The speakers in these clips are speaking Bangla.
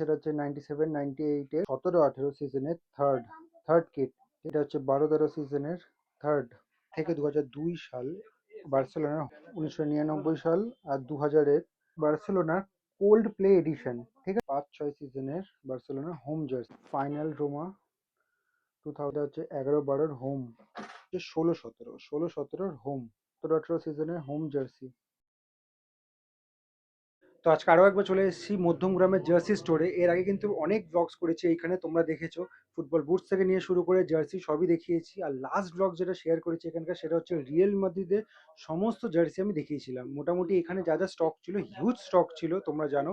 সেটা হচ্ছে 97-98 এর 17-18 সিজনের থার্ড থার্ড কিট। এটা হচ্ছে 12-13 সিজনের থার্ড থেকে 2002 সাল বার্সেলোনা, 1999 সাল আর 2000-এর বার্সেলোনার কোল্ড প্লে এডিশন। ঠিক আছে, 5-6 সিজনের বার্সেলোনার হোম জার্সি। ফাইনাল রোমা 2000 হচ্ছে 11-12 হোম, 16-17 হোম, 17-18 সিজনের হোম জার্সি। তো আজকে আরও একবার চলে এসেছি মধ্যমগ্রামের জার্সি স্টোরে। এর আগে কিন্তু অনেক ব্লগস করেছি এইখানে, তোমরা দেখেছো। ফুটবল বুটস থেকে নিয়ে শুরু করে জার্সি সবই দেখিয়েছি। আর লাস্ট ব্লগ যেটা শেয়ার করেছি এখানকার, সেটা হচ্ছে রিয়েল মাদ্রিদের সমস্ত জার্সি আমি দেখিয়েছিলাম। মোটামুটি এখানে যা যা স্টক ছিল, হিউজ স্টক ছিল, তোমরা জানো।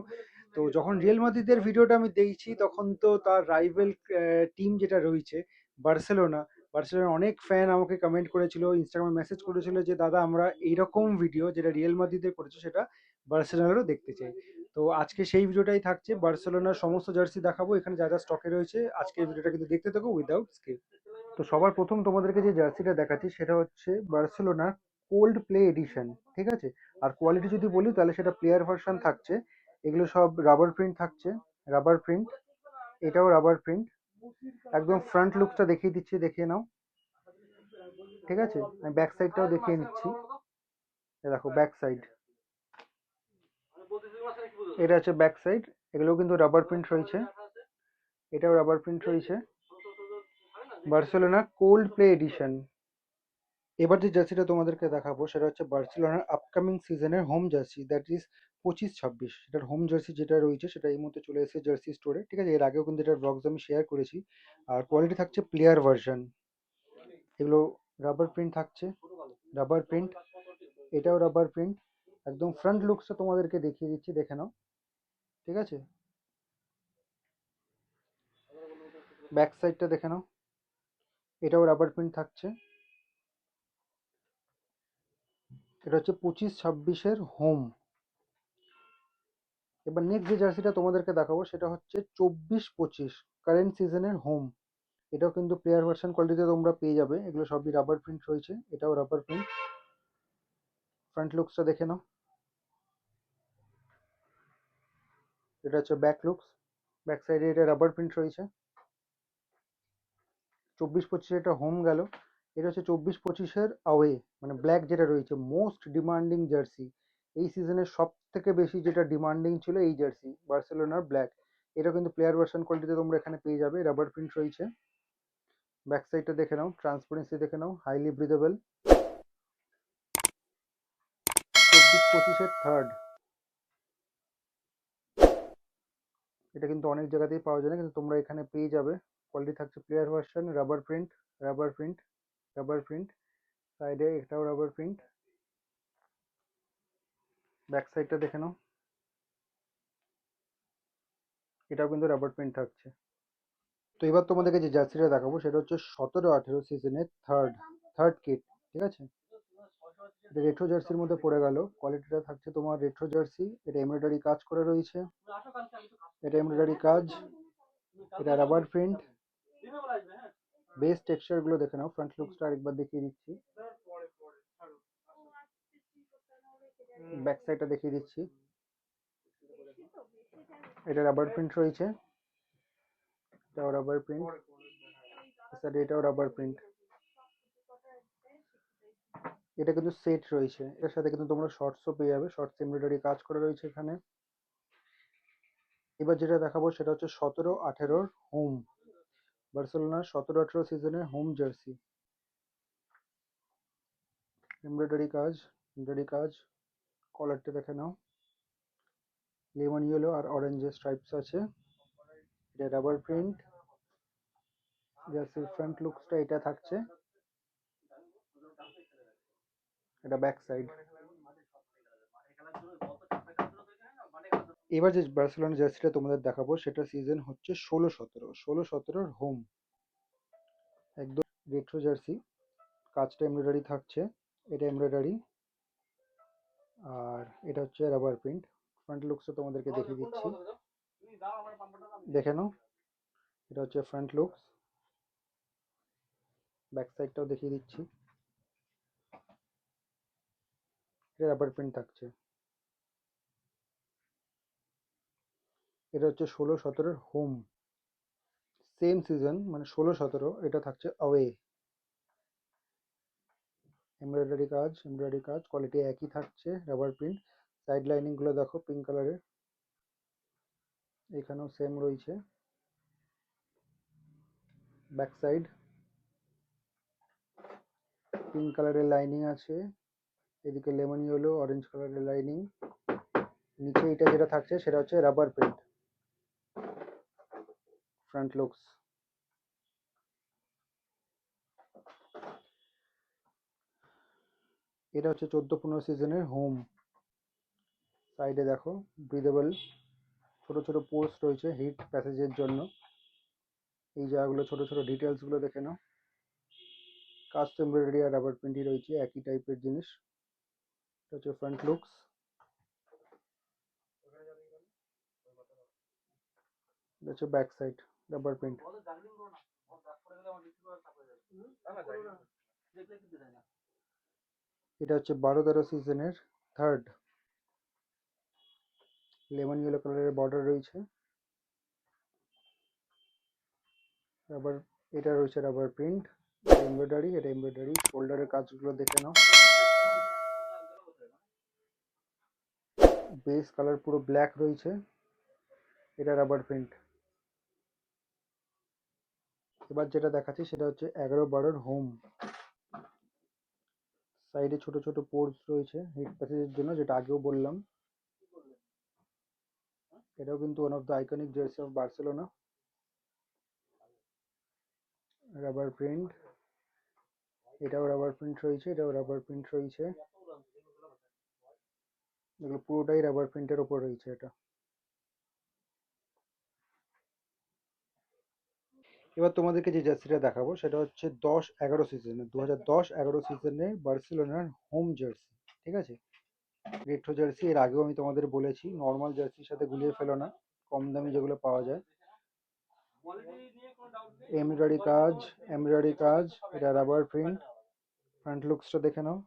তো যখন রিয়েল মাদ্রিদের ভিডিওটা আমি দেখছি, তখন তো তার রাইভেল টিম যেটা রয়েছে বার্সেলোনা, বার্সেলোনার অনেক ফ্যান আমাকে কমেন্ট করেছিল, ইনস্টাগ্রামে মেসেজ করেছিল যে দাদা আমরা এইরকম ভিডিও যেটা রিয়েল মাদ্রিদের করেছে সেটা বার্সেলোনারও দেখতে চাই। তো আজকে সেই ভিডিওটাই থাকছে, বার্সেলোনার সমস্ত জার্সি দেখাবো এখানে যা যা স্টকে রয়েছে। আজকে এই ভিডিওটা কিন্তু দেখতে থাকো উইদাউট স্কিপ। তো সবার প্রথম তোমাদেরকে যে জার্সিটা দেখাচ্ছি সেটা হচ্ছে বার্সেলোনার কোল্ড প্লে এডিশন। ঠিক আছে, আর কোয়ালিটি যদি বলি তাহলে সেটা প্লেয়ার ভার্সন থাকছে। এগুলো সব রাবার প্রিন্ট থাকছে, রাবার প্রিন্ট। এটাও রাবার প্রিন্ট। একদম ফ্রন্ট লুকটা দেখিয়ে দিচ্ছি, দেখিয়ে নাও। ঠিক আছে, আমি ব্যাক সাইডটাও দেখিয়ে নিচ্ছি। দেখো ব্যাক সাইড, এটা হচ্ছে ব্যাক সাইড। এগুলোও কিন্তু রাবার প্রিন্ট রয়েছে, এটাও রাবার প্রিন্ট রয়েছে। Barcelona cold play addition. এবার যে জার্সিটা তোমাদেরকে দেখাবো সেটা হচ্ছে বার্সেলোনার আপকামিং সিজনের হোম জার্সি, দ্যাট ইজ 25-26। সেটার হোম জার্সি যেটা রয়েছে সেটা এই মুহূর্তে চলে এসেছে জার্সি স্টোরে। ঠিক আছে, এর আগেও কিন্তু এটার ব্লগস আমি শেয়ার করেছি। আর কোয়ালিটি থাকছে প্লেয়ার ভার্সন। এগুলো রাবার প্রিন্ট থাকছে, রাবার প্রিন্ট। এটাও রাবার প্রিন্ট। একদম ফ্রন্ট লুকসটা তোমাদেরকে দেখিয়ে দিচ্ছি, দেখে নাও। ঠিক আছে, ব্যাক সাইডটা দেখে নাও। এটাও রাবার প্রিন্ট থাকছে। এটা হচ্ছে 25-26-এর হোম। এবার নেক্সট যে জার্সিটা তোমাদেরকে দেখাবো সেটা হচ্ছে 24-25 কারেন্ট সিজনের হোম। এটাও কিন্তু প্লেয়ার ভার্সন কোয়ালিটিতে তোমরা পেয়ে যাবে। এগুলো সবই রাবার প্রিন্ট রয়েছে, এটাও রাবার প্রিন্ট। ফ্রন্ট লুকসটা দেখে নাও। এটা হচ্ছে ব্যাক লুকস, ব্যাক সাইডে এটা রাবার প্রিন্ট রয়েছে। 24-25 এটা হোম গেল। এটা হচ্ছে 24-25-এর আওয়ে, মানে ব্ল্যাক যেটা রয়েছে, মোস্ট ডিমান্ডিং জার্সি। এই সিজনের সব থেকে বেশি যেটা ডিমান্ডিং ছিল এই জার্সি, বার্সেলোনার ব্ল্যাক। এটা কিন্তু প্লেয়ার ভার্সন কোয়ালিটিতে তোমরা এখানে পেয়ে যাবে, রাবার প্রিন্ট রয়েছে। ব্যাক সাইডটা দেখে নাও, ট্রান্সপারেন্সি দেখে নাও, হাইলি ব্রিদেবল। 24-25-এর থার্ড। এটা কিন্তু অনেক জায়গাতেই পাওয়া যায় না, কিন্তু তোমরা এখানে পেয়ে যাবে। কোয়ালিটি থাকছে player version, rubber print, rubber print, rubber print. সাইডে এটাও রাবার প্রিন্ট। ব্যাক সাইডটা দেখে নাও, এটাও কিন্তু রাবার প্রিন্ট থাকছে। তো এবার তোমাদেরকে যে জার্সিটা দেখাবো সেটা হচ্ছে 17-18 সিজনের থার্ড থার্ড কিট। ঠিক আছে, এটা রেট্রো জার্সির মধ্যে পড়ে গেল। কোয়ালিটিটা থাকছে তোমার রেট্রো জার্সি। এটা এমব্রয়ডারি কাজ করা রয়েছে, এটা এমব্রয়ডারি কাজ, এটা রাবার প্রিন্ট। বেস টেক্সচার গুলো দেখে নাও। ফ্রন্ট লুকসটা আরেকবার দেখিয়ে দিচ্ছি, ব্যাক সাইডটা দেখিয়ে দিচ্ছি। এটা রাবার প্রিন্ট রয়েছে, এটাও রাবার প্রিন্ট, এটাও রাবার প্রিন্ট। এটা কিন্তু সেট রয়েছে, এর সাথে কিন্তু তোমরা শর্টসও পেয়ে যাবে, শর্টস এমব্রয়ডারি কাজ করা রয়েছে এখানে। এবার যেটা দেখাবো সেটা হচ্ছে 17-18 হোম, বার্সেলোনার 17-18 সিজনের হোম জার্সি। এমব্রয়ডারি কাজ, এমব্রয়ডারি কাজ। কলারটা দেখে নাও, লেমন ইয়েলো আর অরেঞ্জের স্ট্রাইপস আছে। এটা রাবার প্রিন্ট। জার্সির ফ্রন্ট লুকসটা এটা থাকছে, এটা ব্যাক সাইড। এবার যে বার্সেলোনা জার্সিটা তোমাদের দেখাবো সেটা সিজন হচ্ছে 16-17 হোম। একদম রেট্রো জার্সি, কাজটা এমব্রয়ডারি থাকছে, এটা এমব্রয়ডারি। আর এটা হচ্ছে রাবার প্রিন্ট। ফ্রন্ট লুকসটা তোমাদেরকে দেখিয়ে দিচ্ছি, দেখে নাও। এটা হচ্ছে ফ্রন্ট লুকস, ব্যাক সাইডটাও দেখিয়ে দিচ্ছি, এটা রাবার প্রিন্ট থাকছে। এটা হচ্ছে 16-17 হোম, সেম সিজন মানে 16-17, এটা থাকছে অ্যাওয়ে। এমব্রয়ডারি কাজ, কোয়ালিটি একই থাকছে, রাবার প্রিন্ট। সাইড লাইনিং গুলো দেখো পিঙ্ক কালারের, এখানেও সেম রয়েছে। ব্যাক সাইড পিঙ্ক কালারের লাইনিং আছে, এদিকে লেমন ইয়েলো অরেঞ্জ কালারের লাইনিং। নিচে এটা যেটা থাকছে সেটা হচ্ছে রাবার প্রিন্ট। ফ্রন্ট লুকস, এটা হচ্ছে 14-15 সিজনের হোম। সাইডে দেখো ব্রিদেবল ছোট ছোট পোর্স রয়েছে হিট প্যাসেজের জন্য। এই জায়গাগুলো ছোট ছোট ডিটেলস গুলো দেখে নাও। কাস্ট এমব্রয়ডারি আর রাবার প্রিন্টই রয়েছে, একই টাইপের জিনিস। এটা হচ্ছে ফ্রন্ট লুকস, এটা হচ্ছে ব্যাক সাইড রাবার প্রিন্ট। এটা হচ্ছে 12-13 সিজনের থার্ড। লেমন ইয়েলো কালারের বর্ডার রয়েছে, রাবার, এটা রয়েছে রাবার প্রিন্ট। এমব্রয়ডারি, এটা এমব্রয়ডারি। শোল্ডারের কাজগুলো দেখে নাও। বেস কালার পুরো ব্ল্যাক রয়েছে, এটা রাবার প্রিন্ট। এবার যেটা দেখাচ্ছি সেটা হচ্ছে 11-12 হোম। সাইডে ছোট ছোট পোর্স রয়েছে হিট প্যাসেজের জন্য, যেটা আগেও বললাম। এটাও কিন্তু one of the iconic jersey of Barcelona. Rubber print, এটাও রাবার প্রিন্ট রয়েছে, এটাও রাবার প্রিন্ট রয়েছে। এগুলো পুরোটাই রাবার প্রিন্টের ওপর রয়েছে এটা। এবার তোমাদেরকে যে জার্সিটা দেখাবো সেটা হচ্ছে 10-11 সিজনে, 2010-11 সিজনে বার্সেলোনার হোম জার্সি। ঠিক আছে, রেট্রো জার্সি এর আগেও আমি তোমাদের বলেছি, নর্মাল জার্সির সাথে গুলিয়ে ফেলো না, কম দামি যেগুলো পাওয়া যায়। এমব্রয়ডারি কাজ, এমব্রয়ডারি কাজ, এটা রাবার প্রিন্ট। ফ্রন্ট লুকসটা দেখে নাও।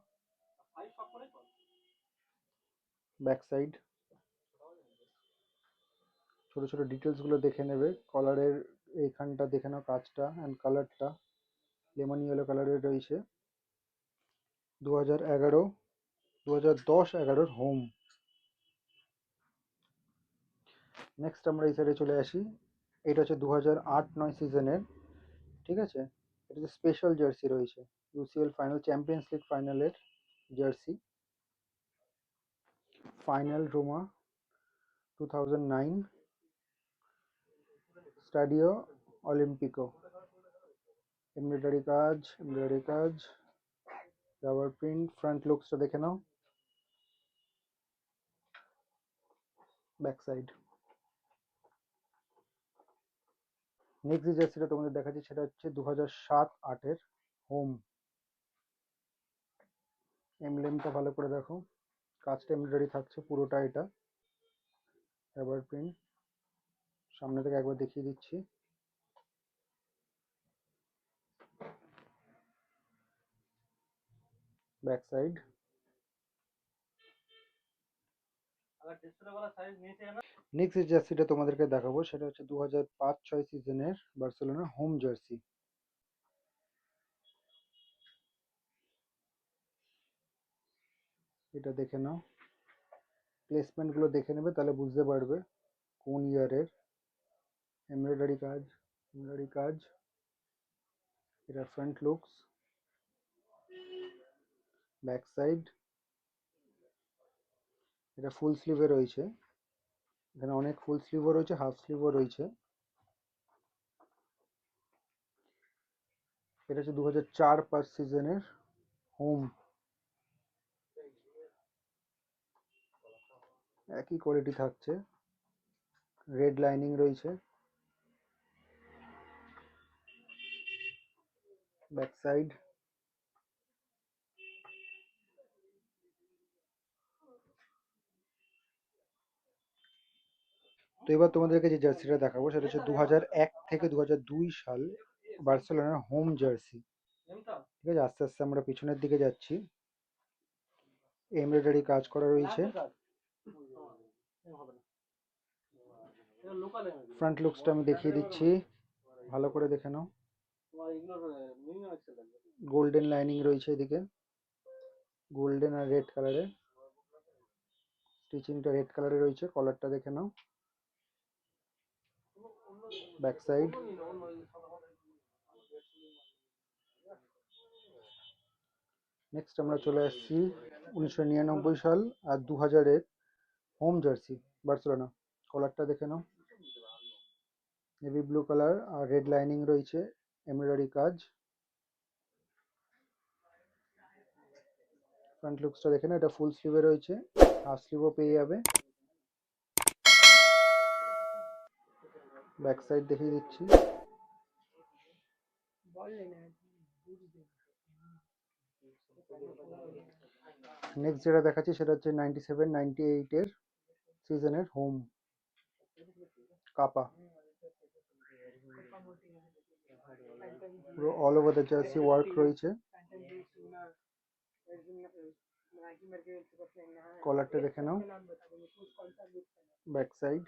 ব্যাক সাইড ছোট ছোট ডিটেলস গুলো দেখে নেবে। কলারের এইখানটা দেখে নাও, কাজটা অ্যান্ড কালারটা লেমন ইয়েলো কালারের রয়েছে। 2011, 2010-11 হোম। নেক্সট আমরা এই সাইডে চলে আসি। এটা হচ্ছে 2008-9 সিজনের। ঠিক আছে, এটা হচ্ছে স্পেশাল জার্সি রয়েছে, ইউসিএল ফাইনাল, চ্যাম্পিয়ন্স লিগ ফাইনালের jersey. Final Roma 2009, Stadio Olimpico. Embroidery কাজ, এমব্রয়ডারি কাজ, রাবার প্রিন্ট। ফ্রন্ট লুকসটা দেখে নাও। Back side. নেক্সট যে জার্সিটা তোমাদের দেখাচ্ছি সেটা হচ্ছে 2007-08 হোম। এমব্লেমটা ভালো করে দেখো, কাজটা এমব্রয়ডারি থাকছে পুরোটা, এটা রাবার প্রিন্ট। সামনে থেকে একবার দেখিয়ে দিচ্ছি। Back side. নেক্সট যে জার্সিটা তোমাদেরকে দেখাবো সেটা হচ্ছে 2005-06 সিজনের বার্সেলোনা হোম জার্সি। এটা দেখে নাও, প্লেসমেন্ট গুলো দেখে নেবে তাহলে বুঝতে পারবে কোন ইয়ারের। এমব্রয়ডারি কাজ, এমব্রয়ডারি কাজ, এটা ফ্রন্ট লুকস। ব্যাক সাইড, এটা ফুল স্লিভে রয়েছে, এখানে অনেক ফুল স্লিভও রয়েছে, হাফ স্লিভও রয়েছে। এটা হচ্ছে 2004-05 সিজনের হোম। একই কোয়ালিটি থাকছে, রেড লাইনিং রয়েছে। ব্যাক সাইড, তো এবার তোমাদেরকে যে জার্সিটা দেখাবো সেটা হচ্ছে 2001 থেকে 2002 সাল বার্সেলোনার হোম জার্সি। ঠিক আছে, আস্তে আস্তে আমরা পিছনের দিকে যাচ্ছি। এমব্রয়ডারি কাজ করা রয়েছে, ফ্রন্ট লুকসটা আমি দেখিয়ে দিচ্ছি, ভালো করে দেখে নাও। গোল্ডেন লাইনিং রয়েছে এদিকে, গোল্ডেন আর রেড কালারের, স্টিচিংটা রেড কালারে রয়েছে। কলারটা দেখে নাও। ব্যাক সাইড, নেক্সট আমরা চলে আসছি 1999 সাল আর 2000-এর হোম জার্সি বার্সেলোনা। কলারটা দেখে নাও, নেভি ব্লু কালার আর রেড লাইনিং রয়েছে, এমব্রয়ডারি কাজ। ফ্রন্ট লুকসটা দেখে নাও, এটা ফুল স্লিভে রয়েছে, হাফ স্লিভও পেয়ে যাবে। ব্যাক সাইড দেখিয়ে দিচ্ছি। নেক্সট যেটা দেখাচ্ছি সেটা হচ্ছে 97-98-এর সিজনের হোম কাপা। পুরো all over the jersey work রয়েছে। কলারটা দেখে নাও, ব্যাক সাইড,